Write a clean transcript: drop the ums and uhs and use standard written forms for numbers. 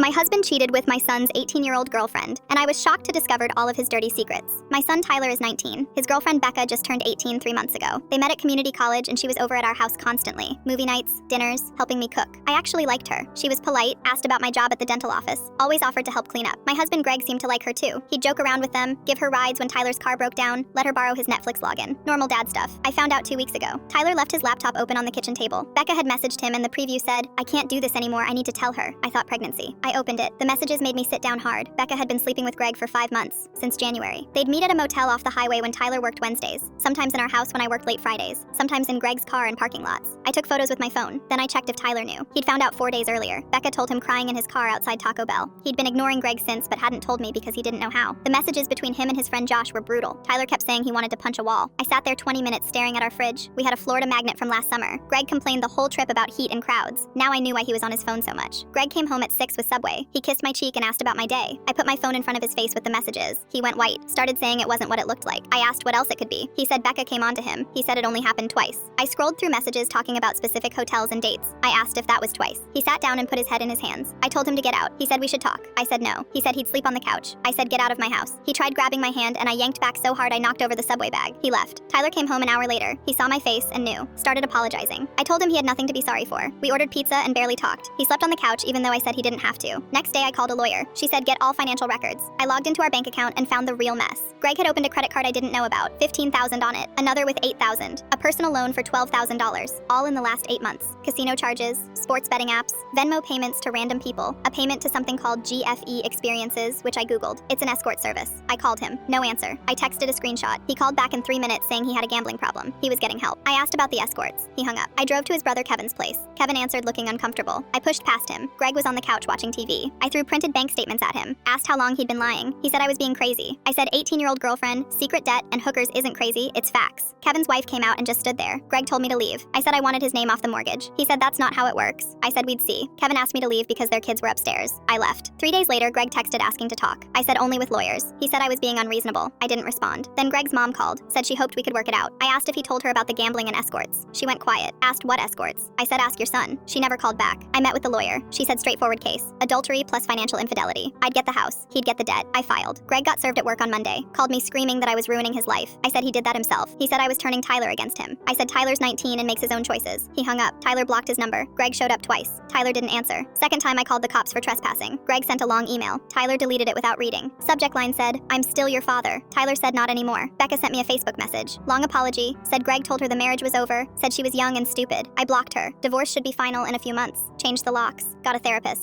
My husband cheated with my son's 18-year-old girlfriend, and I was shocked to discover all of his dirty secrets. My son Tyler is 19. His girlfriend Becca just turned 18 3 months ago. They met at community college and she was over at our house constantly. Movie nights, dinners, helping me cook. I actually liked her. She was polite, asked about my job at the dental office, always offered to help clean up. My husband Greg seemed to like her too. He'd joke around with them, give her rides when Tyler's car broke down, let her borrow his Netflix login. Normal dad stuff. I found out 2 weeks ago. Tyler left his laptop open on the kitchen table. Becca had messaged him and the preview said, "I can't do this anymore, I need to tell her." I thought pregnancy. I opened it. The messages made me sit down hard. Becca had been sleeping with Greg for 5 months, since January. They'd meet at a motel off the highway when Tyler worked Wednesdays, sometimes in our house when I worked late Fridays, sometimes in Greg's car in parking lots. I took photos with my phone, then I checked if Tyler knew. He'd found out 4 days earlier. Becca told him crying in his car outside Taco Bell. He'd been ignoring Greg since, but hadn't told me because he didn't know how. The messages between him and his friend Josh were brutal. Tyler kept saying he wanted to punch a wall. I sat there 20 minutes staring at our fridge. We had a Florida magnet from last summer. Greg complained the whole trip about heat and crowds. Now I knew why he was on his phone so much. Greg came home at 6 with Subway. He kissed my cheek and asked about my day. I put my phone in front of his face with the messages. He went white, started saying it wasn't what it looked like. I asked what else it could be. He said Becca came on to him. He said it only happened twice. I scrolled through messages talking about specific hotels and dates. I asked if that was twice. He sat down and put his head in his hands. I told him to get out. He said we should talk. I said no. He said he'd sleep on the couch. I said get out of my house. He tried grabbing my hand and I yanked back so hard I knocked over the Subway bag. He left. Tyler came home an hour later. He saw my face and knew. Started apologizing. I told him he had nothing to be sorry for. We ordered pizza and barely talked. He slept on the couch even though I said he didn't have to. Next day I called a lawyer. She said get all financial records. I logged into our bank account and found the real mess. Greg had opened a credit card I didn't know about, $15,000 on it, another with $8,000, a personal loan for $12,000, all in the last 8 months. Casino charges, sports betting apps, Venmo payments to random people, a payment to something called GFE Experiences, which I Googled. It's an escort service. I called him. No answer. I texted a screenshot. He called back in 3 minutes saying he had a gambling problem. He was getting help. I asked about the escorts. He hung up. I drove to his brother Kevin's place. Kevin answered looking uncomfortable. I pushed past him. Greg was on the couch watching TV. I threw printed bank statements at him. Asked how long he'd been lying. He said I was being crazy. I said 18-year-old girlfriend, secret debt, and hookers isn't crazy, it's facts. Kevin's wife came out and just stood there. Greg told me to leave. I said I wanted his name off the mortgage. He said that's not how it works. I said we'd see. Kevin asked me to leave because their kids were upstairs. I left. 3 days later, Greg texted asking to talk. I said only with lawyers. He said I was being unreasonable. I didn't respond. Then Greg's mom called, said she hoped we could work it out. I asked if he told her about the gambling and escorts. She went quiet. Asked what escorts. I said ask your son. She never called back. I met with the lawyer. She said straightforward case. Adultery plus financial infidelity. I'd get the house. He'd get the debt. I filed. Greg got served at work on Monday. Called me screaming that I was ruining his life. I said he did that himself. He said I was turning Tyler against him. I said Tyler's 19 and makes his own choices. He hung up. Tyler blocked his number. Greg showed up twice. Tyler didn't answer. Second time I called the cops for trespassing. Greg sent a long email. Tyler deleted it without reading. Subject line said, "I'm still your father." Tyler said not anymore. Becca sent me a Facebook message. Long apology. Said Greg told her the marriage was over. Said she was young and stupid. I blocked her. Divorce should be final in a few months. Changed the locks. Got a therapist.